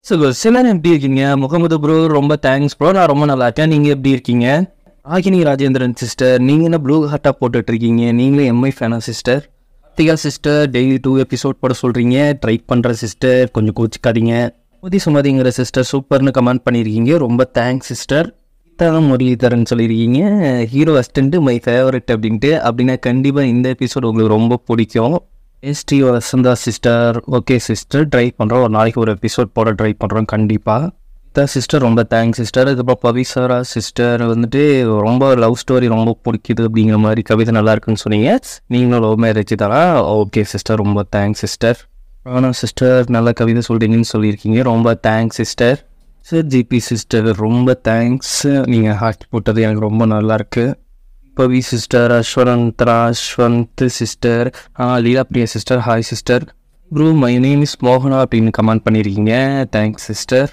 சிலர் எப்படி இருக்கீங்க? முகமது ப்ரோ ரொம்ப தேங்க்ஸ் ப்ரோ. நான் ரொம்ப நல்லா இருக்கேன். நீங்கள் எப்படி இருக்கீங்க? ஆகினி ராஜேந்திரன் சிஸ்டர், நீங்கள் என்ன ப்ளூ ஹார்ட்டாக போட்டுட்டு இருக்கீங்க? நீங்களே எம்ஐ ஃபேனா sister? Karthika sister, daily 2 episode போட சொல்கிறீங்க. ட்ரை பண்ணுற சிஸ்டர், கொஞ்சம் கோச்சிக்காதீங்க. மோதி சுமதிங்கிற சிஸ்டர் சூப்பர்னு கமெண்ட் பண்ணியிருக்கீங்க. ரொம்ப தேங்க்ஸ் சிஸ்டர். தான் முரளிதரன் சொல்லியிருக்கீங்க ஹீரோ அசிஸ்டன்ட் மை ஃபேவரட் அப்படின்ட்டு. அப்படின்னா கண்டிப்பாக இந்த எபிசோட் உங்களுக்கு ரொம்ப பிடிக்கும். ST Vasantha sister, okay sister, try பண்ணுறோம். ஒரு நாளைக்கு ஒரு எபிசோட் போட ட்ரை பண்ணுறோம் கண்டிப்பாக. சிஸ்டர் ரொம்ப தேங்க்ஸ் சிஸ்டர். இதுக்கப்புறம் பவிசாரா சிஸ்டர் வந்துட்டு ரொம்ப லவ் ஸ்டோரி ரொம்ப பிடிக்குது அப்படிங்கிற மாதிரி கவிதை நல்லா இருக்குன்னு சொன்னீங்க. நீங்களும் லவ் மேரேஜ் தானா? ஓகே சிஸ்டர், ரொம்ப தேங்க்ஸ் சிஸ்டர். ராணா சிஸ்டர், நல்ல கவிதை சொல்கிறீங்கன்னு சொல்லியிருக்கீங்க. ரொம்ப thanks sister. Sir GP sister, ரொம்ப தேங்க்ஸ். நீங்கள் ஹார்ட் போட்டது எனக்கு ரொம்ப நல்லாயிருக்கு. Pavi sister, Ashwant sister, Leela Priya sister, hi sister. Bro my name is மோகனா அப்படின்னு கமெண்ட் பண்ணியிருக்கீங்க. Thanks sister.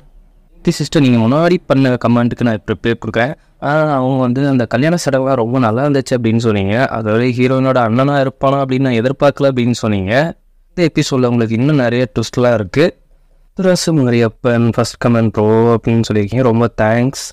சிஸ்டர், நீங்கள் முன்னாடி பண்ண கமெண்ட்டுக்கு நான் இப்போ ரிப்ளை கொடுக்குறேன். அவங்க வந்து அந்த கல்யாண சடங்குலாம் ரொம்ப நல்லா இருந்துச்சு அப்படின்னு சொன்னீங்க. அதாவது ஹீரோயினோட அண்ணனாக இருப்பானா அப்படின்னு நான் எதிர்பார்க்கல அப்படின்னு சொன்னீங்க. இந்த எபிசோடில் உங்களுக்கு இன்னும் நிறைய ட்விஸ்ட்லாம் இருக்குது. துராசுமரியப்பன் ஃபர்ஸ்ட் கமெண்ட் ப்ரோ அப்படின்னு சொல்லியிருக்கீங்க. ரொம்ப தேங்க்ஸ்.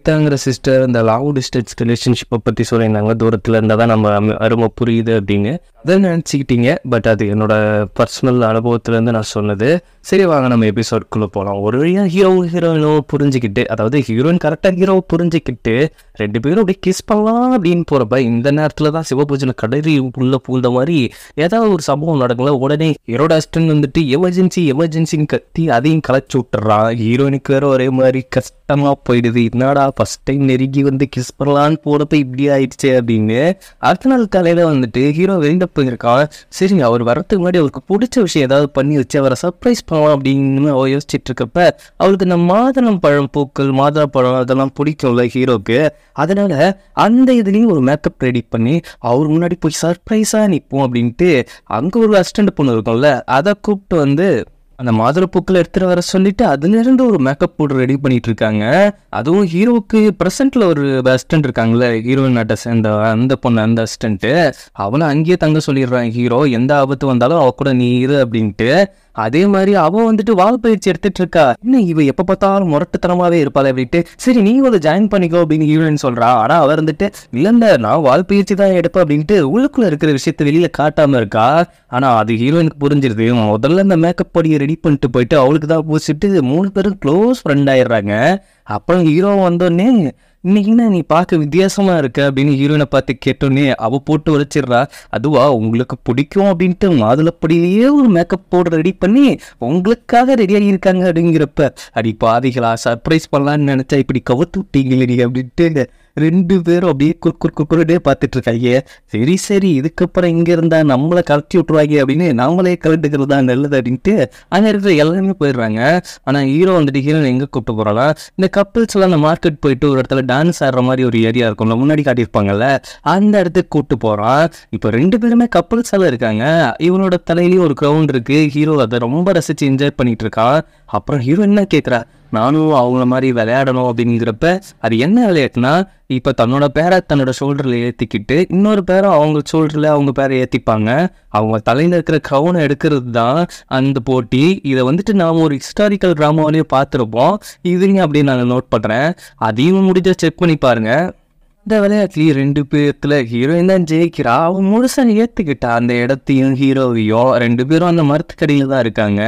தாங்கிற சிஸ்டர், இந்த லாங் டிஸ்டன்ஸ் ரிலேஷன்ஷிப்பை பற்றி சொல்லியிருந்தாங்க. தூரத்தில் இருந்தால் தான் நம்ம அருமை புரியுது அப்படின்னு அதை நினச்சிக்கிட்டீங்க. பட் அது என்னோட பர்சனல் அனுபவத்துலேருந்து நான் சொன்னது. சரி, வாங்க நம்ம எபிசோட்குள்ளே போகலாம். ஒரு வழியாக ஹீரோயினோ புரிஞ்சுக்கிட்டு, அதாவது ஹீரோயின் கரெக்டாக ஹீரோவை புரிஞ்சுக்கிட்டு 2 பேரும் அப்படியே கிஸ் பண்ணலாம் அப்படின்னு போகிறப்ப இந்த நேரத்தில் தான் சிவபூஜனை கடறி உள்ள பூந்த மாதிரி ஏதாவது ஒரு சம்பவம் நடக்கல. உடனே ஹீரோட அசிஸ்டன்ட் வந்துட்டு எமர்ஜென்சின்னு கத்தி அதையும் கலைச்சி விட்டுறான். ஹீரோயினுக்கு வேறு ஒரே மாதிரி கஷ்டமாக போயிடுது. என்னடா ஃபஸ்ட் டைம் நெருங்கி வந்து கிஸ் பண்ணலான்னு போகிறப்ப இப்படி ஆயிடுச்சு அப்படின்னு. அடுத்த நாள் காலையில் வந்துட்டு ஹீரோ வெளியில் போயிருக்கான். சரிங்க, அவர் வரத்துக்கு முன்னாடி அவருக்கு பிடிச்ச விஷயம் ஏதாவது பண்ணி வச்சு அவரை சர்ப்ரைஸ் பண்ணலாம் அப்படின்னு யோசிச்சுட்டு இருக்கப்ப அவருக்கு இந்த மாதுளம்பழம் பூக்கள், மாதுளம்பழம் அதெல்லாம் பிடிக்கும்ல ஹீரோக்கு. அதனால அந்த இதுலேயும் ஒரு மேக்கப் ரெடி பண்ணி அவர் முன்னாடி போய் சர்ப்ரைஸாக நிற்போம் அப்படின்ட்டு அங்கே ஒரு அசிஸ்டன்ட் பொண்ணு இருக்கும்ல, அதை கூப்பிட்டு வந்து அந்த மாதுளப்பூக்களை எடுத்துகிட்டு வர சொல்லிட்டு அதுலேருந்து ஒரு மேக்கப் போட்டு ரெடி பண்ணிட்டு இருக்காங்க. அதுவும் ஹீரோவுக்கு ப்ரெசென்ட்டில் ஒரு அசிஸ்டன்ட் இருக்காங்களே, ஹீரோயின் நாட்டை சேர்ந்த அந்த பொண்ணு, அந்த அசிஸ்டன்ட்டு அவளை அங்கேயே தங்க சொல்லிடுறான் ஹீரோ. எந்த ஆபத்து வந்தாலும் அவ கூட நீ இரு அப்படின்ட்டு. அதே மாதிரி அவன் வந்துட்டு வால் பயிற்சி எடுத்துட்டு இருக்கா. இன்னும் இவ எப்போ பார்த்தாலும் முரட்டுத்தனமாவே இருப்பாள் அப்படின்ட்டு. சரி, நீ ஒரு ஜாயின் பண்ணிக்கோ அப்படின்னு ஹீரோயின் சொல்றா. ஆனால் அவர் வந்துட்டு இல்லைல்ல, நான் வால் பயிற்சி தான் எடுப்பேன் அப்படின்ட்டு உள்ளுக்குள்ள இருக்கிற விஷயத்த வெளியில காட்டாம இருக்கா. ஆனால் அது ஹீரோயினுக்கு புரிஞ்சிருது. முதல்ல இந்த மேக்கப் படியை ரெடி பண்ணிட்டு போயிட்டு அவளுக்கு தான் பூசிட்டு 3 பேரும் க்ளோஸ் ஃப்ரெண்ட் ஆயிடுறாங்க. அப்புறம் ஹீரோ வந்தோடனே இன்னைக்கு என்ன நீ பார்க்க வித்தியாசமா இருக்க அப்படின்னு ஹீரோயினை பார்த்து கேட்டோன்னே அவ போட்டு உரைச்சிடுறா. அதுவா உங்களுக்கு பிடிக்கும் அப்படின்ட்டு மாதுளப்படியிலேயே ஒரு மேக்கப் போட்டு ரெடி பண்ணி உங்களுக்காக ரெடியாகி இருக்காங்க அப்படிங்கிறப்ப அடி பாதிகளா, சர்ப்ரைஸ் பண்ணலான்னு நினைச்சா இப்படி கவுத்து விட்டீங்களே அப்படின்ட்டு 2 பேரும் அப்படியே குறுக்குறே பார்த்துட்டு இருக்காங்க. சரி இதுக்கப்புறம் இங்கே இருந்தா நம்மளை கலட்டி விட்டுருவாங்க அப்படின்னு நம்மளே கலட்டுக்கிறது தான் நல்லது அப்படின்ட்டு அங்கே இருக்கிற எல்லாருமே போயிடுறாங்க. ஆனால் ஹீரோ வந்துட்டு ஹீரோயின் எங்கே கூப்பிட்டு போகிறாங்களா, இந்த கப்பிள்ஸ் எல்லாம் அந்த மார்க்கெட் போயிட்டு ஒரு இடத்துல டான்ஸ் ஆடுற மாதிரி ஒரு ஏரியா இருக்கும்ல, முன்னாடி காட்டியிருப்பாங்கல்ல, அந்த இடத்துக்கு கூப்பிட்டு போகிறான். இப்போ 2 பேருமே கப்பிள்ஸ் எல்லாம் இருக்காங்க. இவனோட தலையிலையும் ஒரு க்ரௌண்ட் இருக்கு. ஹீரோ அதை ரொம்ப ரசிச்சு என்ஜாய் பண்ணிட்டு இருக்கான். அப்புறம் ஹீரோ என்ன கேட்குறா, நானும் அவங்கள மாதிரி விளையாடணும் அப்படிங்கிறப்ப அது என்ன விளையாட்டுனா, இப்போ தன்னோட பேரை தன்னோட ஷோல்டரில் ஏற்றிக்கிட்டு இன்னொரு பேரை அவங்க ஷோல்டரில் அவங்க பேரை ஏற்றிப்பாங்க. அவங்க தலையில் இருக்கிற க்ரௌனை எடுக்கிறது தான் அந்த போட்டி. இதை வந்துட்டு நாம் ஒரு ஹிஸ்டாரிக்கல் ட்ராமாவிலேயே பார்த்துருப்போம். இதுலையும் அப்படியே நான் நோட் பண்ணுறேன். அதையும் முடிஞ்ச செக் பண்ணி பாருங்கள். இந்த விளையாட்டுலேயே 2 பேர்த்துல ஹீரோயின் தான் ஜெயிக்கிறா. அவன் முழுசாக ஏற்றுக்கிட்டா அந்த இடத்தையும் ஹீரோவையும். 2 பேரும் அந்த மரத்துக்கடியில் தான் இருக்காங்க.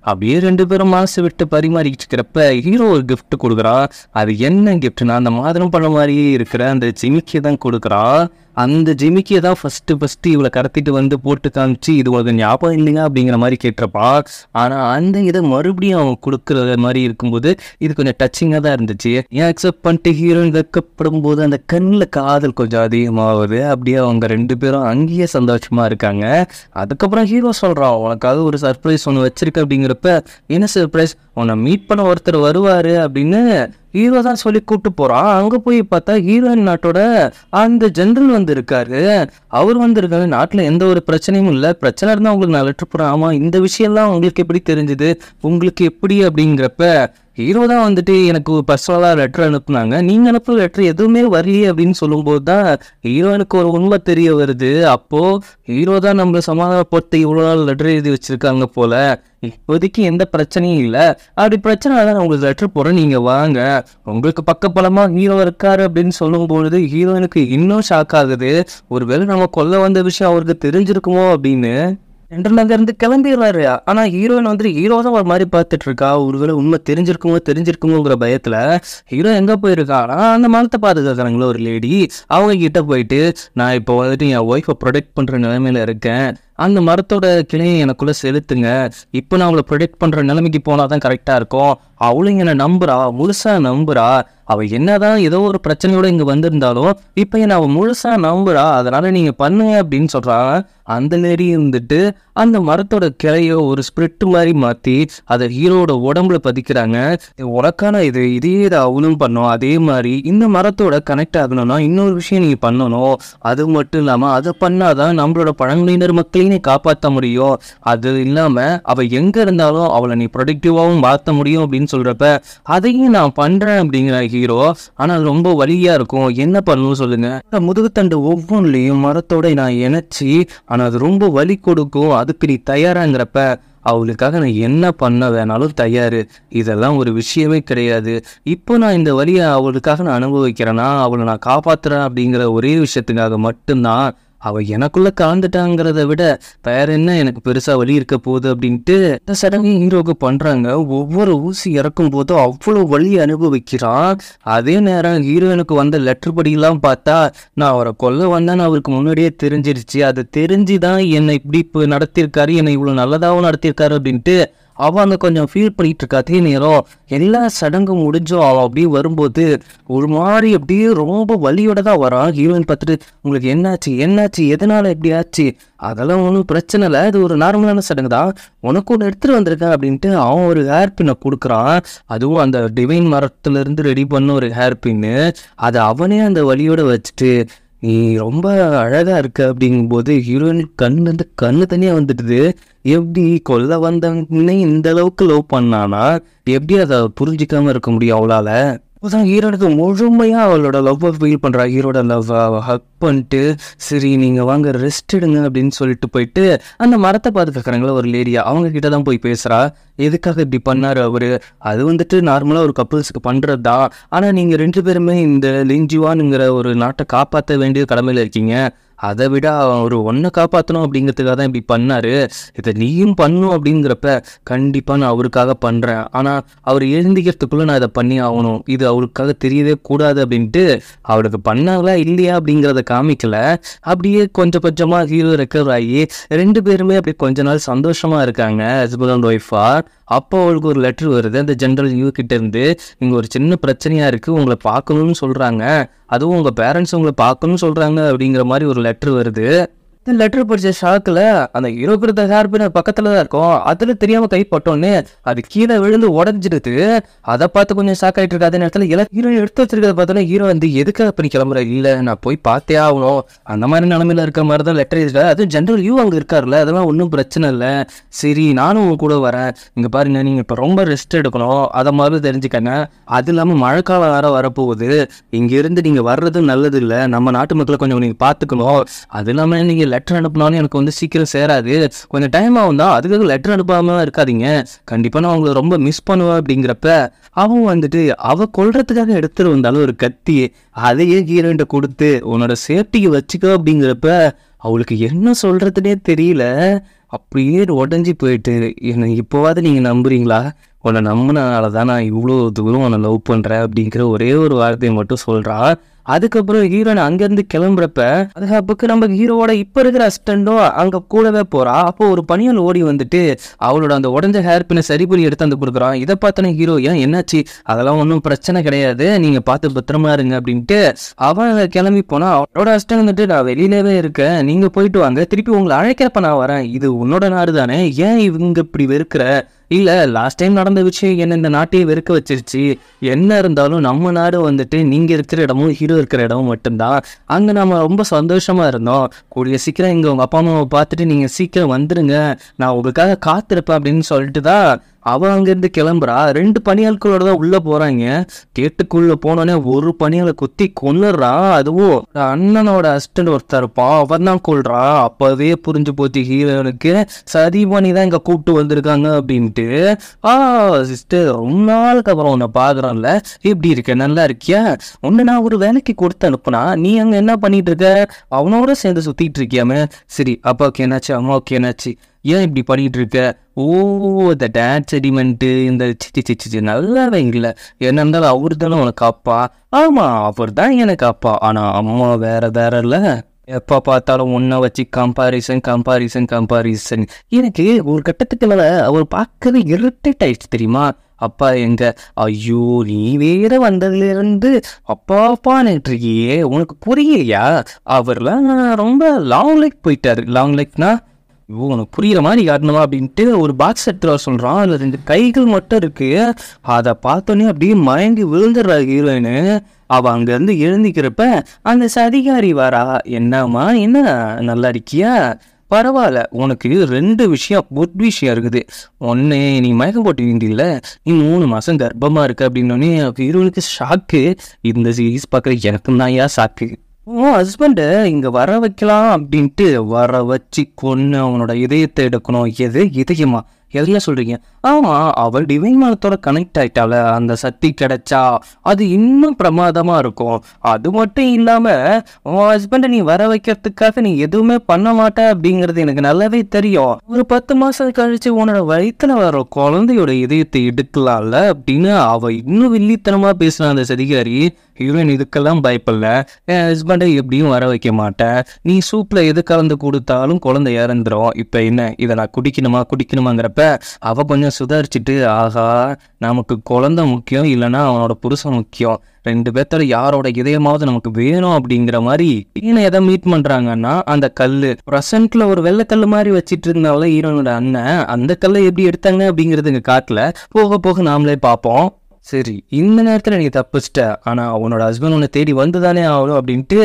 அப்படியே 2 பேரும் மனசு விட்டு பரிமாறிக்கிட்டு இருக்கிறப்ப ஹீரோ ஒரு கிஃப்ட் கொடுக்குறான். அது என்ன கிஃப்ட்னா, அந்த மாதுளம் பழம் மாதிரியே இருக்கிற அந்த ஜிமிக்கி தான் கொடுக்குறான். அந்த ஜிமிக்கியை தான் ஃபஸ்ட்டு இவளை கடத்திட்டு வந்து போட்டு காமிச்சு இது உங்களுக்கு ஞாபகம் இல்லைங்க அப்படிங்கிற மாதிரி கேட்டிருப்பா. ஆனால் அந்த இதை மறுபடியும் அவன் கொடுக்குற மாதிரி இருக்கும்போது இது கொஞ்சம் டச்சிங்காக தான் இருந்துச்சு. ஏன் அக்செப்ட் பண்ணிட்டு ஹீரோயின் வைக்கப்படும் போது அந்த கண்ணில் காதல் கொஞ்சம் அதிகமாகுது. அப்படியே அவங்க 2 பேரும் அங்கேயே சந்தோஷமாக இருக்காங்க. அதுக்கப்புறம் ஹீரோ சொல்கிறான், உனக்காக ஒரு சர்ப்ரைஸ் ஒன்று வச்சிருக்க அப்படிங்கிறப்ப என்ன சர்ப்ரைஸ், உன்னை மீட் பண்ண ஒருத்தர் வருவார் அப்படின்னு ஹீரோ தான் சொல்லி கூப்பிட்டு போகிறான். அங்கே போய் பார்த்தா ஹீரோயின் நாட்டோட அந்த ஜென்ரல் வந்து இருக்காரு. அவர் வந்திருக்காரு. நாட்டில் எந்த ஒரு பிரச்சனையும் இல்லை, பிரச்சனை இருந்தால் உங்களுக்கு நான் லெட்டர் போகிறேன். ஆமாம், இந்த விஷயம்லாம் உங்களுக்கு எப்படி தெரிஞ்சுது, உங்களுக்கு எப்படி அப்படிங்கிறப்ப ஹீரோ தான் வந்துட்டு எனக்கு பர்சனலாக லெட்டர் அனுப்புனாங்க, நீங்கள் அனுப்புகிற லெட்டர் எதுவுமே வரலையே அப்படின்னு சொல்லும்போது தான் ஹீரோனுக்கு ஒரு உண்மை தெரிய வருது. அப்போது ஹீரோ தான் நம்மளை சமாதானப்படுத்தி இவ்வளோ நாள் லெட்டர் எழுதி வச்சுருக்காங்க போல், இப்போதைக்கு எந்த பிரச்சனையும் இல்லை, அப்படி பிரச்சனை தான் உங்களுக்கு லெட்டர் போகிறேன், நீங்கள் வாங்க, உங்களுக்கு பக்கபலமாக ஹீரோ இருக்காரு அப்படின்னு சொல்லும்பொழுது ஹீரோனுக்கு இன்னும் ஷாக் ஆகுது. ஒருவேளை நம்ம கொல்ல வந்த விஷயம் அவருக்கு தெரிஞ்சிருக்குமோ அப்படின்னு ஜென்ரல் அங்கேருந்து கிளம்பிடுறாரு. ஆனால் ஹீரோயின் வந்துட்டு ஹீரோ தான் ஒரு மாதிரி பார்த்துட்டு இருக்கா. ஒருவேளை உண்மை தெரிஞ்சிருக்குமோங்கிற பயத்தில் ஹீரோ எங்கே போயிருக்கானா, அந்த மரத்தை பாதுகாக்கிறாங்களோ ஒரு லேடி, அவங்க கிட்ட போயிட்டு நான் இப்போ வந்துட்டு என் ஒய்ஃபை ப்ரொடெக்ட் பண்ணுற நிலைமையில இருக்கேன், அந்த மரத்தோட கிளையை எனக்குள்ளே செலுத்துங்க, இப்போ நான் அவளை ப்ரொடெக்ட் பண்ணுற நிலைமைக்கு போனால் தான் கரெக்டாக இருக்கும், அவளும் என்னை நம்புறா, முழுசாக நம்புறா, அவள் என்னதான் ஏதோ ஒரு பிரச்சனையோட இங்கே வந்திருந்தாலும் இப்போ என்னை அவள் முழுசாக நம்புறா, அதனால நீங்கள் பண்ணுங்க அப்படின்னு சொல்கிறாங்க. அந்த லேடி இருந்துட்டு அந்த மரத்தோட கிளையை ஒரு ஸ்பிரிட் மாதிரி மாற்றி அதை ஹீரோட உடம்புல பதிக்கிறாங்க. உனக்கான இதே அவளும் பண்ணோம், அதே மாதிரி இந்த மரத்தோட கனெக்ட் ஆகணும்னா இன்னொரு விஷயம் நீங்கள் பண்ணணும், அது மட்டும் இல்லாமல் அதை பண்ணாதான் நம்மளோட பழங்குடியினர் மக்களையும் காப்பாற்ற முடியும், அது இல்லாமல் அவள் எங்கே இருந்தாலும் அவளை நீ ப்ரொடக்டிவாகவும் மாற்ற முடியும் அப்படின்னு சொல்கிறப்ப அதையும் நான் பண்ணுறேன் அப்படிங்கிற ஹீரோ. ஆனால் அது ரொம்ப வலியாக இருக்கும், என்ன பண்ணணும் சொல்லுங்கள், முதுகுத்தண்டு ஒவ்வொன்றிலையும் மரத்தோட நான் இணைச்சி, ஆனால் அது ரொம்ப வலி கொடுக்கும், அதுக்கு நீ தயாராங்கிறப்ப அவளுக்காக நான் என்ன பண்ண வேணாலும் தயார், இதெல்லாம் ஒரு விஷயமே கிடையாது, இப்போ நான் இந்த வழியை அவளுக்காக நான் அனுபவிக்கிறேன்னா அவளை நான் காப்பாற்றுறேன் அப்படிங்கிற ஒரே விஷயத்துக்காக மட்டும்தான், அவள் எனக்குள்ளே கலந்துட்டாங்கிறத விட வேற என்ன எனக்கு பெருசாக வலி இருக்க போகுது அப்படின்ட்டு இந்த சடங்கு ஹீரோவுக்கு பண்ணுறாங்க. ஒவ்வொரு ஊசி இறக்கும் போதும் அவ்வளோ வலி அனுபவிக்கிறான். அதே நேரம் ஹீரோயினுக்கு வந்த லெட்டர் படியெல்லாம் பார்த்தா நான் அவரை கொல்ல வந்தேன்னு அவருக்கு முன்னாடியே தெரிஞ்சிருச்சு, அது தெரிஞ்சு தான் என்னை இப்படி இப்போ நடத்தியிருக்காரு, என்னை இவ்வளோ நல்லதாகவும் நடத்தியிருக்காரு அப்படின்ட்டு அவங்க கொஞ்சம் ஃபீல் பண்ணிட்டு இருக்கா. அதே நேரம் எல்லா சடங்கும் முடிஞ்சும் அவள் அப்படியே வரும்போது ஒரு மாதிரி அப்படியே ரொம்ப வலியோட தான் வரான். ஹீரோயின் பார்த்துட்டு உங்களுக்கு என்னாச்சு எதனால எப்படி ஆச்சு, அதெல்லாம் ஒன்றும் பிரச்சனை இல்லை, இது ஒரு நார்மலான சடங்கு தான், உனக்கு ஒன்று எடுத்துகிட்டு வந்திருக்கேன் அப்படின்ட்டு அவன் ஒரு ஹேர் பின்னை கொடுக்குறான். அதுவும் அந்த டிவைன் மரத்துலேருந்து ரெடி பண்ண ஒரு ஹேர் பின்னு, அதை அவனே அந்த வலியோடு வச்சுட்டு நீ ரொம்ப அழகாக இருக்க அப்படிங்கும்போது ஹீரோயின் கண்ணு தனியாக வந்துடுது. எப்படி கொல்ல வந்தவனே இந்த அளவுக்கு லவ் பண்ணானா, எப்படி அதை புரிஞ்சிக்காமல் இருக்க முடியும் அவளால்? அப்போதான் ஹீரோனுக்கு முழுமையாக அவளோட லவ்வை ஃபீல் பண்ணுறா. ஹீரோட லவ்வை ஹக் பண்ணிட்டு சரி நீங்கள் வாங்க ரெஸ்ட் எடுங்க அப்படின்னு சொல்லிட்டு போயிட்டு அந்த மரத்தை பாதுகாக்கிறாங்களா ஒரு லேடியா, அவங்க கிட்ட தான் போய் பேசுகிறா. எதுக்காக இப்படி பண்ணார் அவர், அது வந்துட்டு நார்மலாக ஒரு கப்புள்ஸுக்கு பண்ணுறது தான், ஆனால் நீங்கள் 2 பேருமே இந்த லிஞ்சுவானுங்கிற ஒரு நாட்டை காப்பாற்ற வேண்டிய கடமையில் இருக்கீங்க, அதை விட ஒரு ஒன்றை காப்பாற்றணும் அப்படிங்கிறதுக்காக தான் இப்படி பண்ணார், இதை நீயும் பண்ணும் அப்படிங்கிறப்ப கண்டிப்பாக நான் அவருக்காக பண்ணுறேன், ஆனால் அவர் எழுந்திக்கிறதுக்குள்ளே நான் இதை பண்ணி ஆகணும், இது அவருக்காக தெரியவே கூடாது அப்படின்ட்டு அவருக்கு பண்ணாங்களா இல்லையா அப்படிங்கிறத காமிக்கல. அப்படியே கொஞ்சம் கொஞ்சமாக ஹீரோ ரெக்கவர் ஆகி 2 பேருமே அப்படி கொஞ்ச நாள் சந்தோஷமாக இருக்காங்க ஹஸ்பண்ட் அண்ட் ஒய்ஃபா. அப்போ அவளுக்கு ஒரு லெட்ரு வருது அந்த ஜென்ரல் கிட்ட இருந்து, இங்கே ஒரு சின்ன பிரச்சனையாக இருக்குது, உங்களை பார்க்கணும்னு சொல்கிறாங்க, அதுவும் உங்கள் பேரண்ட்ஸ் உங்களை பார்க்கணும்னு சொல்கிறாங்க அப்படிங்கிற மாதிரி ஒரு லெட்ரு வருது. இந்த லெட்டர் படித்த ஷாக்கில் அந்த ஹீரோ கொடுத்த ஹேர் பின் பக்கத்தில் தான் இருக்கும், அதில் தெரியாமல் கைப்பட்டோன்னே அது கீழே விழுந்து உடஞ்சிடுது. அதை பார்த்து கொஞ்சம் ஷாக் ஆகிட்டு இருக்கு. அதே நேரத்தில் ஹீரோ எடுத்து வச்சிருக்கிறத பார்த்தோன்னா ஹீரோ வந்து எதுக்காக பண்ணி கிளம்புற, இல்லை நான் போய் பார்த்தே ஆகணும் அந்த மாதிரி நிலமையில இருக்க மாதிரி தான் லெட்டர் எழுதுறேன், அதுவும் ஜென்ரல் அங்கே இருக்கார்ல, அதெல்லாம் ஒன்றும் பிரச்சனை இல்லை, சரி நானும் உங்க கூட வரேன், இங்கே பாருங்க நீங்கள் இப்போ ரொம்ப ரெஸ்ட் எடுக்கணும், அதை மாதிரி தெரிஞ்சுக்கங்க, அது இல்லாமல் மழைக்காலம் வேற வரப்போகுது, இங்கேருந்து நீங்கள் வர்றது நல்லது இல்லை, நம்ம நாட்டு மக்களை கொஞ்சம் நீங்கள் பார்த்துக்கணும், அது இல்லாமல் நீங்கள் லெட்டர் அனுப்பினாலும் எனக்கு வந்து சீக்கிரம் சேராது, கொஞ்சம் டைம் ஆகும் தான், அதுக்காக லெட்டர் அனுப்பாமல் இருக்காதீங்க, கண்டிப்பாக நான் அவங்களை ரொம்ப மிஸ் பண்ணுவேன் அப்படிங்கிறப்ப அவன் வந்துட்டு அவள் கொல்றதுக்காக எடுத்துகிட்டு வந்தாலும் ஒரு கத்தி அதையே ஹீரோயின்ட்ட கொடுத்து உன்னோட சேஃப்டிக்கு வச்சுக்கோ அப்படிங்கிறப்ப அவளுக்கு என்ன சொல்கிறதுனே தெரியல. அப்படியே உடஞ்சி போயிட்டு என்னை இப்போவாது நீங்கள் நம்புறீங்களா, உன்னை நம்பினால தான் நான் இவ்வளோ தூரம் உன்னை லவ் பண்ணுறேன் அப்படிங்கிற ஒரே ஒரு வார்த்தையை மட்டும் சொல்கிறான். அதுக்கப்புறம் ஹீரோயின் அங்கேருந்து கிளம்புறப்ப அதுக்கப்புக்கு நம்ம ஹீரோவோட இப்போ இருக்கிற அசிஸ்டண்ட்டும் அங்கே கூடவே போகிறா. அப்போ ஒரு பணியால் ஓடி வந்துட்டு அவளோட அந்த உடஞ்ச ஹேர் பின்னை சரி பண்ணி எடுத்து வந்து கொடுக்குறான். இதை பார்த்தோன்னே ஹீரோ ஏன் என்னாச்சு, அதெல்லாம் ஒன்றும் பிரச்சனை கிடையாது, நீங்கள் பார்த்து பத்திரமா இருங்க அப்படின்ட்டு அவன் கிளம்பி போனால் அவளோட அசிஸ்டன்ட் வந்துட்டு நான் வெளியிலவே இருக்கேன், நீங்கள் போயிட்டு வாங்க, திருப்பி உங்களை அழைக்கிறப்ப நான் வரேன், இது உன்னோட நாடு தானே, ஏன் இவங்க இப்படி வெறுக்கிற, இல்லை லாஸ்ட் டைம் நடந்த விஷயம் என்ன இந்த நாட்டையே வெறுக்க வச்சிருச்சு, என்ன இருந்தாலும் நம்ம நாடு வந்துட்டு நீங்கள் இருக்கிற இடமும் ஹீரோ இருக்கிற இடமும் மட்டும்தான், அங்கே நம்ம ரொம்ப சந்தோஷமாக இருந்தோம், கூடிய சீக்கிரம் இங்கே உங்கள் அப்பா அம்மாவை பார்த்துட்டு நீங்கள் சீக்கிரம் வந்துடுங்க, நான் உங்களுக்காக காத்திருப்பேன் அப்படின்னு சொல்லிட்டு தான் அவ அங்கேருந்து கிளம்புறா. 2 பணியாட்களோட தான் உள்ள போறாங்க. கேட்டுக்குள்ள போனோடனே ஒரு பணியாளை குத்தி கொன்னுடுறான். அதுவும் அண்ணனோட அசிஸ்டன்ட் ஒருத்தர் இருப்பான், அவன் தான் கொள்றான். அப்பவே புரிஞ்சு போச்சு ஹீரோனுக்கு, சதி பண்ணி தான் இங்க கூப்பிட்டு வந்திருக்காங்க அப்படின்ட்டு. சிஸ்டர், ரொம்ப நாளுக்கு அப்புறம் உன்னை பாக்குறோம்ல, எப்படி இருக்க, நல்லா இருக்கியா? உன்னை நான் ஒரு வேலைக்கு கொடுத்து அனுப்புனா நீ அங்க என்ன பண்ணிட்டு இருக்க? அவனோட சேர்ந்து சுத்திட்டு இருக்கியாமே. சரி, அப்பாவுக்கு என்னாச்சு, அம்மாவுக்கு என்னாச்சு, ஏன் இப்படி பண்ணிட்டு இருக்க? ஓ, இந்த டேட் செடிமெண்ட்டு, இந்த சிச்சி நல்லாவே இல்லை. என்ன இருந்தாலும் அவரு தானே உனக்கு அப்பா. ஆமா, அவர் தான் எனக்கு அப்பா, ஆனா அம்மா வேற வேற இல்லை. எப்போ பார்த்தாலும் ஒன்றை வச்சு கம்பாரிசன். எனக்கு ஒரு கட்டத்துக்கு மேலே அவர் பார்க்கவே இரிட்டேட் ஆயிடுச்சு தெரியுமா? அப்பா எங்க? ஐயோ, நீ வேற வந்ததுலேருந்து அப்பா நின்றுருக்கியே, உனக்கு புரியலையா? அவர்லாம் ரொம்ப லாங் லைஃப் போயிட்டாரு. லாங் லைஃப்னா உனக்கு புரியுற மாதிரி காட்டணுமா அப்படின்ட்டு ஒரு பாக்ஸ் எடுத்துட்டு வர சொல்கிறான். அதில் 2 கைகள் மட்டும் இருக்கு. அதை பார்த்தோன்னே அப்படியே மயங்கி விழுந்துடுறா ஹீரோயினு. அவள் அங்கேருந்து எழுந்திக்கிறப்ப அந்த சதிகாரி வரா. என்னம்மா, என்ன நல்லா இருக்கியா? பரவாயில்ல, உனக்கு 2 விஷயம், குட் விஷயம் இருக்குது. ஒன்று, நீ மயக்கம் போட்டு வேண்டியில்ல, நீ 3 மாதம் கர்ப்பமாக இருக்கு அப்படின்னோடனே ஹீரோனுக்கு ஷாக்கு. இந்த சீரீஸ் பார்க்குற எனக்கு தான் ஏன் ஷாக்கு. உன் ஹஸ்பண்டை இங்கே வர வைக்கலாம் அப்படின்ட்டு வர வச்சு கொன்று அவனோட இதயத்தை எடுக்கணும். இதயமா எதையா சொல்கிறீங்க? ஆமாம், அவள் டிவைன் மனத்தோட கனெக்ட் ஆகிட்டால, அந்த சக்தி கிடைச்சா அது இன்னும் பிரமாதமாக இருக்கும். அது மட்டும் இல்லாமல் உன் ஹஸ்பண்டை நீ வர வைக்கிறதுக்காக நீ எதுவுமே பண்ண மாட்ட அப்படிங்கிறது எனக்கு நல்லாவே தெரியும். ஒரு 10 மாதம் கழிச்சு உன்னோட வயிற்றுல வர குழந்தையோட இதயத்தை எடுக்கலாம்ல அப்படின்னு அவள் இன்னும் வில்லித்தனமாக பேசுனான் அந்த சதிகாரி. ஹீரோயின் இதுக்கெல்லாம் பயப்படல. என் ஹஸ்பண்டை எப்படியும் வர வைக்க மாட்டேன், நீ சூப்பில் எது கலந்து கொடுத்தாலும் குழந்தை இறந்துடும். இப்போ என்ன, இதை நான் குடிக்கணுமாங்கிறப்ப அவள் கொஞ்சம் சுதாரிச்சுட்டு, ஆகா, நமக்கு குழந்தை முக்கியம், இல்லைன்னா அவனோட புருஷன் முக்கியம், 2 பேர்த்தோட யாரோட இதயமாவது நமக்கு வேணும் அப்படிங்கிற மாதிரி எதை மீட் பண்றாங்கன்னா, அந்த கல்லு ப்ரெசென்ட்ல ஒரு வெள்ளைக்கல்லு மாதிரி வச்சிட்டு இருந்தால ஹீரோனோட அண்ணன், அந்த கல்லை எப்படி எடுத்தாங்க அப்படிங்கிறது இங்க காட்டல, போக போக நாமளே பார்ப்போம். சரி, இந்த நேரத்தில் நீ தப்பிச்சிட்ட, ஆனால் அவனோட ஹஸ்பண்ட் உன்னை தேடி வந்துதானே ஆகணும் அப்படின்ட்டு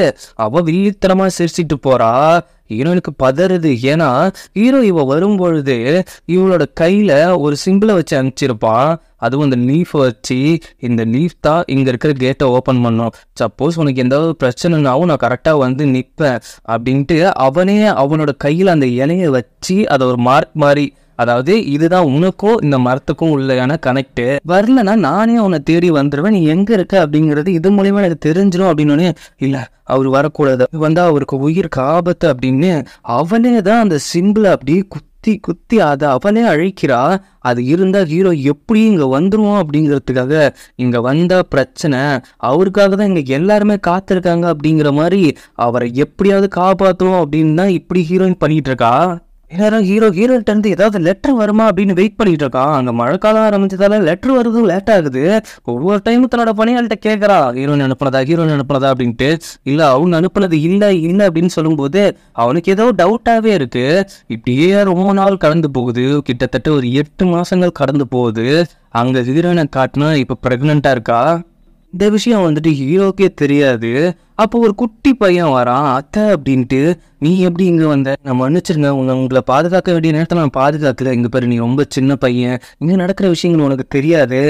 அவள் வில்லித்தனமாக சிரிச்சிட்டு போறா. ஹீரோனுக்கு பதறுது. ஏன்னா ஹீரோ இவ வரும்பொழுது இவளோட கையில் ஒரு சிம்பிளை வச்சு அனுப்பிச்சிருப்பான். அதுவும் இந்த லீஃபை வச்சு, இந்த லீஃப் தான் இங்கே இருக்கிற கேட்டை ஓப்பன் பண்ணோம், சப்போஸ் உனக்கு எந்த பிரச்சனைனாவும் நான் கரெக்டாக வந்து நிற்பேன் அப்படின்ட்டு அவனே அவனோட கையில் அந்த இலையை வச்சு அதை ஒரு மார்க் மாதிரி, அதாவது இதுதான் உனக்கும் இந்த மரத்துக்கும் உள்ளயான கனெக்ட், வரலன்னா நானே அவனை தேடி வந்துடுவேன், நீ எங்க இருக்க அப்படிங்கிறது இது மூலியமா எனக்கு தெரிஞ்சிடும் அப்படின்னோடனே, இல்லை அவர் வரக்கூடாது, வந்தா அவருக்கு உயிருக்கு ஆபத்து அப்படின்னு அவனே தான் அந்த சிம்பிளை அப்படியே குத்தி அதை அவனே அழைக்கிறா. அது இருந்தா ஹீரோ எப்படி இங்க வந்துருவோம் அப்படிங்கிறதுக்காக, இங்க வந்த பிரச்சனை அவருக்காக தான் இங்க எல்லாருமே காத்திருக்காங்க அப்படிங்கிற மாதிரி அவரை எப்படியாவது காப்பாற்றுவோம் அப்படின்னு தான் இப்படி ஹீரோயின் பண்ணிட்டு இருக்கா. எல்லாரும் ஹீரோகிட்ட இருந்து ஏதாவது லெட்டர் வருமா அப்படின்னு வெயிட் பண்ணிட்டு இருக்கான். அங்கே மழைக்காலம் ஆரம்பிச்சதால லெட்டர் வருது, லேட் ஆகுது. ஒவ்வொரு டைமும் தன்னோட பணியாள்கிட்ட கேட்குறா, ஹீரோயின் அனுப்புனதா அப்படின்ட்டு. இல்லை, அவங்க அனுப்புனது இல்லை அப்படின்னு சொல்லும்போது அவனுக்கு ஏதோ டவுட்டாகவே இருக்கு. இப்படியே ரொம்ப நாள் கடந்து போகுது, கிட்டத்தட்ட ஒரு 8 மாதங்கள் கடந்து போகுது. அங்கே ஹீரோயினை காட்டினா இப்போ ப்ரெக்னெண்ட்டாக இருக்கா. இந்த விஷயம் வந்துட்டு ஹீரோக்கே தெரியாது. அப்போ ஒரு குட்டி பையன் வரான். அத்தை அப்படின்ட்டு, நீ எப்படி இங்கே வந்த? நான் மன்னிச்சிருங்க, உங்களை பாதுகாக்க வேண்டிய நேரத்தில் நான் பாதுகாக்கல. இங்கே பாரு, நீ ரொம்ப சின்ன பையன், இங்கே நடக்கிற விஷயங்கள் உனக்கு தெரியாது.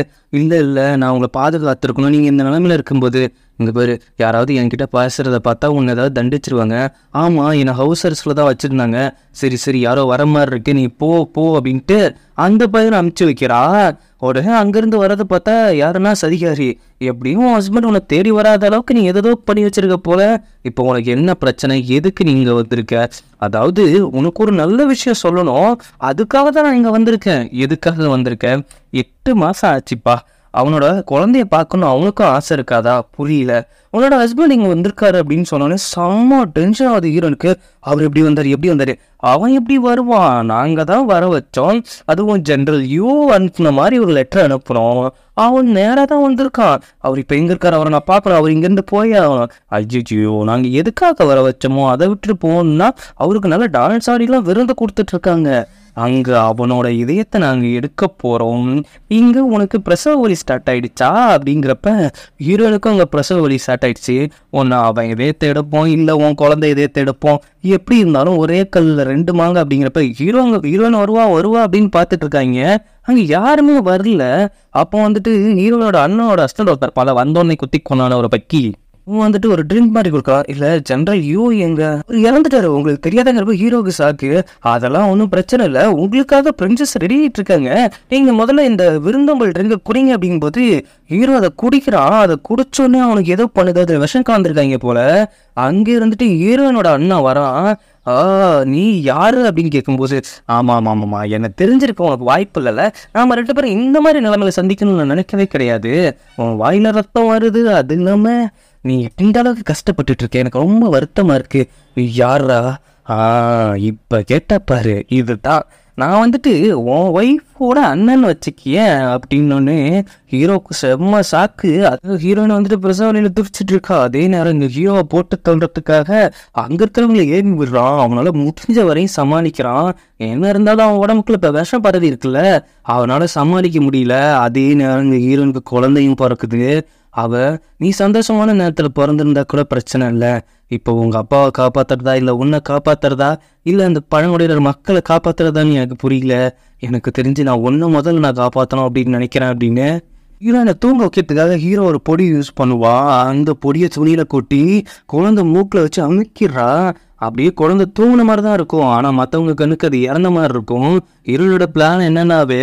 இல்லை, நான் உங்களை பாதுகாத்துருக்கணும். நீங்கள் இந்த நிலைமையில இருக்கும்போது இங்கே பாரு, யாராவது என்கிட்ட பேசுகிறத பார்த்தா உன்னை ஏதாவது தண்டிச்சிருவாங்க. ஆமாம், என்னை ஹவுஸ் அரெஸ்ட்டில் தான் வச்சுருந்தாங்க. சரி, யாரோ வர மாதிரி இருக்கு, நீ போ அப்படின்ட்டு அந்த பையனை அமுச்சு வைக்கிறா. உடனே அங்கேருந்து வர்றதை பார்த்தா யாருன்னா சதிகாரி. எப்படியும் ஹஸ்பண்ட் உன்னை தேடி வராத அளவுக்கு நீ எதோ பண்ணி வச்சிருக்க போல. இப்போ உனக்கு என்ன பிரச்சனை, எதுக்கு நீ இங்கே வந்திருக்க? அதாவது உனக்கு ஒரு நல்ல விஷயம் சொல்லணும், அதுக்காக தான் நான் இங்கே வந்திருக்கேன். எதுக்காக வந்திருக்கேன்? 8 மாதம் ஆச்சுப்பா, அவனோட குழந்தைய பார்க்கணும், அவனுக்கும் ஆசை இருக்காதா? புரியல. உன்னோட ஹஸ்பண்ட் இங்கே வந்திருக்காரு அப்படின்னு சொன்னோன்னே செம்ம டென்ஷன் ஆகுது ஹீரோனுக்கு. அவர் எப்படி வந்தார்? அவன் எப்படி வருவான்? நாங்கள் தான் வர வச்சோம், அதுவும் ஜென்ரல் அனுப்புன மாதிரி ஒரு லெட்டர் அனுப்புகிறோம். அவன் நேராக தான் வந்திருக்கான். அவர் இப்போ எங்கே இருக்கார்? அவரை நான் பார்க்கணும், அவர் இங்கேருந்து போய் ஆகணும். ஐயோ, நாங்கள் எதுக்காக வர வச்சோமோ அதை விட்டுட்டு போகணும்னா அவருக்கு நல்ல டான்ஸ் ஆடிலாம் விருந்து கொடுத்துட்ருக்காங்க. அங்கே அவனோட இதயத்தை நாங்கள் எடுக்க போகிறோம், இங்கே உனக்கு பிரசவ வலி ஸ்டார்ட் ஆகிடுச்சா அப்படிங்கிறப்ப ஹீரோனுக்கும் அங்கே பிரசவ வலி ஸ்டார்ட் ஆகிடுச்சு. ஒன்று அவன் இதயத்தை எடுப்போம், இல்லை உன் குழந்தை இதயத்தை எடுப்போம், எப்படி இருந்தாலும் ஒரே கல்லில் 2 மாங்க அப்படிங்கிறப்ப ஹீரோயின் வருவா அப்படின்னு பார்த்துட்டு இருக்காங்க. அங்கே யாருமே வரல. அப்போ வந்துட்டு ஹீரோனோட அண்ணனோட அஸ்டண்ட் ஒருத்தர் பல வந்தோடனே குத்தி கொண்டான ஒரு பக்கி வந்துட்டு ஒரு ட்ரிங்க் மாதிரி கொடுக்கலாம். இல்லை ஜென்ரல் எங்க இறந்துட்டாரு, உங்களுக்கு தெரியாதங்கிறப்ப ஹீரோக்கு சாக்கு. அதெல்லாம் ஒன்றும் பிரச்சனை இல்லை, உங்களுக்காக பிரின்சஸ் ரெடி ஆகிட்டு இருக்காங்க, நீங்கள் முதல்ல இந்த விருந்தோம்பல் ட்ரிங்கை குடிங்க அப்படிங்கும்போது ஹீரோ அதை குடிக்கிறான். அதை குடிச்சோன்னே அவனுக்கு ஏதோ பண்ணுது, அதில் விஷம் கலந்துருக்காங்க போல. அங்கே இருந்துட்டு ஹீரோயினோட அண்ணா வரான். நீ யாரு அப்படின்னு கேட்கும்போது ஆமாம் என்னை தெரிஞ்சிருக்க உனக்கு வாய்ப்பு இல்லைல்ல, நாம 2 பேரும் இந்த மாதிரி நிலைமையில சந்திக்கணும்னு நான் நினைக்கவே கிடையாது, உன் வாயில ரத்தம் வருது, அது இல்லாமல் நீ இந்த அளவுக்கு கஷ்டப்பட்டுட்டு இருக்க, எனக்கு ரொம்ப வருத்தமா இருக்கு. யாரா? இப்போ கேட்டப்பாரு, இதுதான் நான் வந்துட்டு உன் ஒய்ஃபோட அண்ணன் வச்சுக்கியேன் அப்படின்னு ஹீரோக்கு செம்ம சாக்கு. அது ஹீரோயின் வந்துட்டு பிரசவனையில் துடிச்சிட்டு இருக்கா. அதே நேரம் இந்த ஹீரோவை போட்டு தள்ளுறதுக்காக அங்கே இருக்கிறவங்களை ஏறி விடுறான். அவனால முடிஞ்ச வரையும் சமாளிக்கிறான். என்ன இருந்தாலும் அவன் உடம்புக்குள்ள இப்போ விஷம் பரவி இருக்குல்ல, அவனால சமாளிக்க முடியல. அதே நேரம் இந்த ஹீரோனுக்கு குழந்தையும் பிறக்குது. நீ சந்தோஷமான நேரத்தில் பிறந்திருந்தா கூட பிரச்சனை இல்லை, இப்போ உங்கள் அப்பாவை காப்பாற்றுறதா இல்லை உன்னை காப்பாற்றுறதா இல்லை அந்த பழங்குடியினர் மக்களை காப்பாற்றுறதான்னு எனக்கு புரியல. எனக்கு தெரிஞ்சு நான் முதல்ல நான் காப்பாற்றணும் அப்படின்னு நினைக்கிறேன் அப்படின்னு ஹீரோனை தூங்க வைக்கிறதுக்காக ஹீரோ ஒரு பொடி யூஸ் பண்ணுவான். அந்த பொடியை துணியில் கொட்டி குழந்தை மூக்கில் வச்சு அமுக்கிடுறா. அப்படியே குழந்தை தூங்கின மாதிரி தான் இருக்கும், ஆனால் மற்றவங்க கண்ணுக்கு அது இறந்த மாதிரி இருக்கும். ஹீரோனோட பிளான் என்னன்னாவே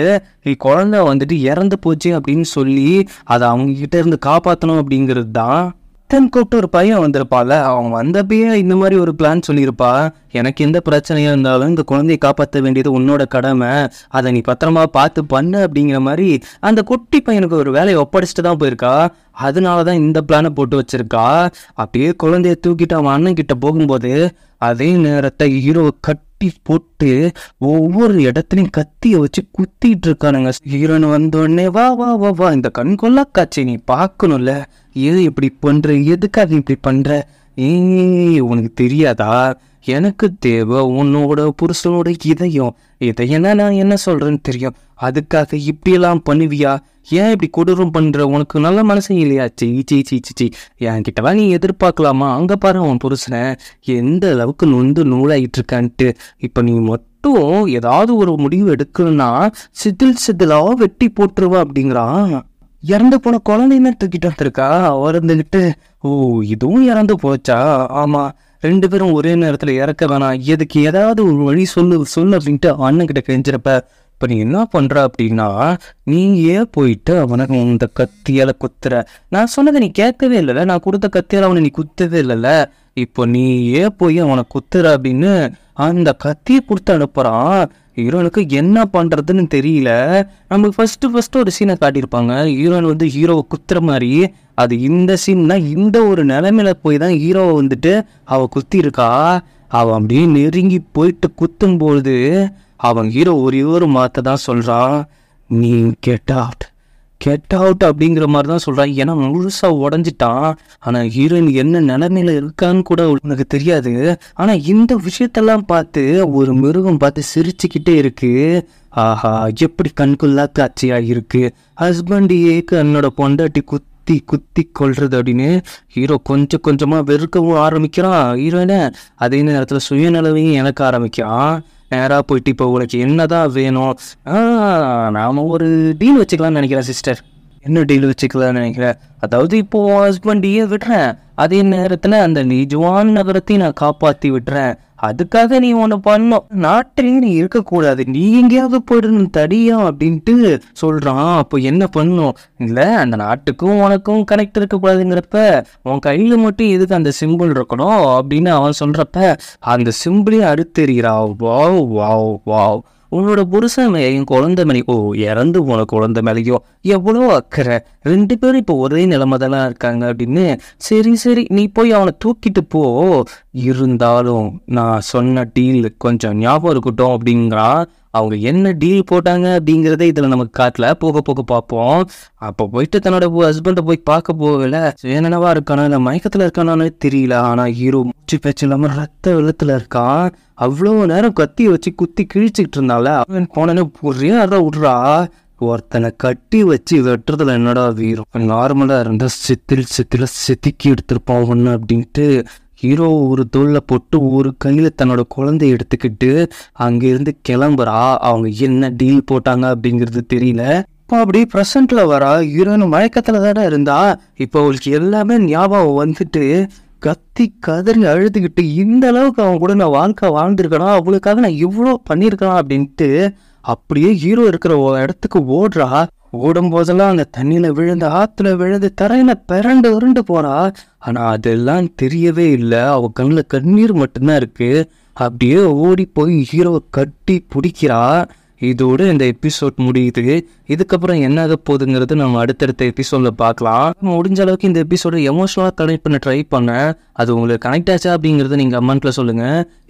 குழந்தை வந்துட்டு இறந்து போச்சு அப்படின்னு சொல்லி அதை அவங்க கிட்ட இருந்து காப்பாற்றணும் அப்படிங்கிறது தான். கூப்பிட்டு ஒரு பையன் வந்திருப்பாள், அவன் வந்தப்பயே இந்த மாதிரி ஒரு பிளான் சொல்லியிருப்பா. எனக்கு எந்த பிரச்சனையாக இருந்தாலும் இந்த குழந்தையை காப்பாற்ற வேண்டியது உன்னோட கடமை, அதை நீ பத்திரமா பார்த்து பண்ணு அப்படிங்கிற மாதிரி அந்த குட்டி பையனுக்கு ஒரு வேலையை ஒப்படைச்சிட்டு தான் போயிருக்கா. அதனால தான் இந்த பிளானை போட்டு வச்சிருக்கா. அப்படியே குழந்தைய தூக்கிட்டு அவன் அண்ணன் கிட்ட போகும்போது அதே நேரத்தை ஹீரோவை கட்டி போட்டு ஒவ்வொரு இடத்துலையும் கத்தியை வச்சு குத்திட்டு இருக்கானுங்க. ஹீரோன்னு வந்தோடனே வா வா வா வா இந்த கண் கொள்ளா காட்சி நீ பார்க்கணும்ல, ஏது இப்படி பண்ற, எதுக்காக இப்படி பண்ற, உனக்கு தெரியாதா, எனக்கு தேவை உன்னோட புருஷனோட இதயம் நான் என்ன சொல்றேன்னு தெரியும், அதுக்காக இப்படியெல்லாம் பண்ணுவியா, ஏன் இப்படி கொடூரம் பண்ற, உனக்கு நல்ல மனசு இல்லையா, சீ என்கிட்டவா நீ எதிர்பார்க்கலாமா, அங்க பாரு அவன் புருஷனை எந்த அளவுக்கு நொந்து நூலாயிட்டு இருக்கான்ட்டு, இப்ப நீ மட்டும் ஏதாவது ஒரு முடிவு எடுக்கணும்னா சிதிலா வெட்டி போட்டுருவா அப்படிங்கிறான். இறந்து போன குழந்தைன்னு தூக்கிட்டு வந்திருக்கா. அவர் இருந்துக்கிட்டு இதுவும் இறந்து போச்சா, ஆமா 2 பேரும் ஒரே நேரத்தில் இறக்க வேணாம், எதுக்கு ஏதாவது ஒரு வழி சொல்லு அப்படின்ட்டு அண்ணன் கிட்ட கெஞ்சிருப்ப. இப்போ நீ என்ன பண்ற அப்படின்னா, நீ ஏன் போயிட்டு அவனை இந்த கத்தியால குத்துற, நான் சொன்னதை நீ கேட்கவே இல்லைல்ல, நான் கொடுத்த கத்தியால அவனை நீ குத்தவே இல்லைல்ல, இப்போ நீ ஏன் போய் அவனை குத்துற அப்படின்னு அந்த கத்தியை கொடுத்து அனுப்புறான். ஹீரோனுக்கு என்ன பண்றதுன்னு தெரியல. நமக்கு ஃபர்ஸ்ட் ஒரு சீனை காட்டியிருப்பாங்க, ஹீரோயின் வந்து ஹீரோவை குத்துற மாதிரி. அது இந்த சீன்னா இந்த ஒரு நிலைமையில போய் தான் ஹீரோவை வந்துட்டு அவ குத்தி இருக்கா. அவன் அப்படியே நெருங்கி போயிட்டு குத்தும்போது அவன் ஹீரோ ஒரே ஒரு வார்த்தை தான் சொல்றான், நீ கெட் அவுட் அப்படிங்கிற மாதிரி தான் சொல்றான். ஏன்னா முழுசா உடஞ்சிட்டான். ஆனா ஹீரோயின் என்ன நிலைமையில இருக்கான்னு கூட உனக்கு தெரியாது. ஆனா இந்த விஷயத்தெல்லாம் பார்த்து ஒரு மிருகம் பார்த்து சிரிச்சுக்கிட்டே இருக்கு. ஆஹா எப்படி கண்குள்ளா காட்சியா இருக்கு, ஹஸ்பண்ட் ஏக்கு என்னோட பொண்டாட்டி குத்தி கொள்றது அப்படின்னு ஹீரோ கொஞ்சமா வெறுக்கவும் ஆரம்பிக்கிறான் ஹீரோயினை. அதே நேரத்தில் சுயநலவையும் எனக்கு ஆரம்பிக்கிறான். நேராக போயிட்டு இப்போ உனக்கு என்னதான் வேணும், நாம ஒரு டீல் வச்சுக்கலாம்னு நினைக்கிறேன் சிஸ்டர். என்ன டீல் வச்சுக்கலாம்னு நினைக்கிறேன், அதாவது இப்போ ஹஸ்பண்டையே விடுறேன், அதே நேரத்தில் அந்த நிஜவான் நகரத்தையும் நான் காப்பாற்றி விட்டுறேன், அதுக்காக நீ ஒன்று பண்ணும், நாட்டிலேயே நீ இருக்கக்கூடாது, நீ எங்கேயாவது போயிடணும் தடியா அப்படின்ட்டு சொல்கிறான். அப்போ என்ன பண்ணும், இல்லை அந்த நாட்டுக்கும் உனக்கும் கனெக்ட் இருக்கக்கூடாதுங்கிறப்ப உன் கையில் மட்டும் எதுக்கு அந்த சிம்பிள் இருக்கணும் அப்படின்னு அவன் சொல்கிறப்ப அந்த சிம்பிளையும் அடுத்தெறிகிறா. வாவ் வாவ் வாவ், உன்னோட புருஷன் மேலையும் குழந்தை மேலையும் இறந்து போன குழந்தை மேலேயும் எவ்வளோ அக்கறை, 2 பேரும் இப்போ ஒரே நிலைமை தானே இருக்காங்க அப்படின்னு. சரி நீ போய் அவனை தூக்கிட்டு போ, இருந்தாலும் நான் சொன்ன டீல் கொஞ்சம் ஞாபகம் இருக்கட்டும் அப்படிங்கிறான். அவங்க என்ன டீல் போட்டாங்க அப்படிங்கிறத இதில் நமக்கு காட்டல, போக போக பார்ப்போம். அப்போ போயிட்டு தன்னோட ஹஸ்பண்டை போய் பார்க்க போகல, என்னவா இருக்கானா இல்லை மயக்கத்தில் இருக்கானான்னு தெரியல. ஆனால் ஹீரோ மூச்சு பேச்சு இல்லாமல் ரத்த வெள்ளத்தில் இருக்கான். அவ்வளோ நேரம் கத்தி வச்சு குத்தி கிழிச்சிக்கிட்டு இருந்தால அவன் போனே ஒரே அதான் விட்றா, ஒருத்தனை கட்டி வச்சு வெட்டுறதுல என்னடா வீரம், நார்மலாக இருந்தால் சித்தில செதுக்கி எடுத்துருப்பான் ஒன்று அப்படின்ட்டு ஹீரோ ஒரு தோளில் போட்டு ஒரு கையில் தன்னோட குழந்தைய எடுத்துக்கிட்டு அங்கேருந்து கிளம்புறா. அவங்க என்ன டீல் போட்டாங்க அப்படிங்கிறது தெரியல. இப்போ அப்படியே ப்ரெசண்ட்டில் வரா, ஹீரோயின் மயக்கத்தில் தானே இருந்தா. இப்போ அவளுக்கு எல்லாமே ஞாபகம் வந்துட்டு கத்தி கதறி அழுதுகிட்டு இந்த அளவுக்கு அவன் கூட நான் வாழ்க்கை வாழ்ந்துருக்கேனா, அவளுக்காக நான் இவ்வளோ பண்ணியிருக்கேன் அப்படின்ட்டு அப்படியே ஹீரோ இருக்கிற இடத்துக்கு ஓடுறா. ஓடும் போதெல்லாம் அந்த தண்ணியில விழுந்து ஆத்துல விழுந்து தரையில பிறண்டு உருண்டு போறா. ஆனா அதெல்லாம் தெரியவே இல்லை, அவ கண்ணில் கண்ணீர் மட்டும்தான் இருக்கு. அப்படியே ஓடி போய் ஹீரோவை கட்டி பிடிக்கிறா. இதோட இந்த எபிசோட் முடியுது. இதுக்கப்புறம் என்ன ஆக போகுதுங்கிறது நம்ம அடுத்தடுத்த எபிசோட்ல பார்க்கலாம். முடிஞ்ச அளவுக்கு இந்த எபிசோட எமோஷனலாக கனெக்ட் பண்ண ட்ரை பண்ணேன். அது உங்களுக்கு கனெக்ட் ஆச்சா அப்படிங்கிறத நீங்கள் கமெண்ட்ல சொல்லுங்க.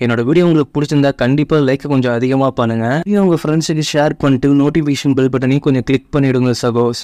என்னோட வீடியோ உங்களுக்கு பிடிச்சிருந்தா கண்டிப்பாக லைக் கொஞ்சம் அதிகமாக பண்ணுங்க. உங்கள் ஃப்ரெண்ட்ஸுக்கு ஷேர் பண்ணிட்டு நோட்டிஃபிகேஷன் பெல் பட்டனையும் கொஞ்சம் கிளிக் பண்ணிவிடுங்க சகோஸ்.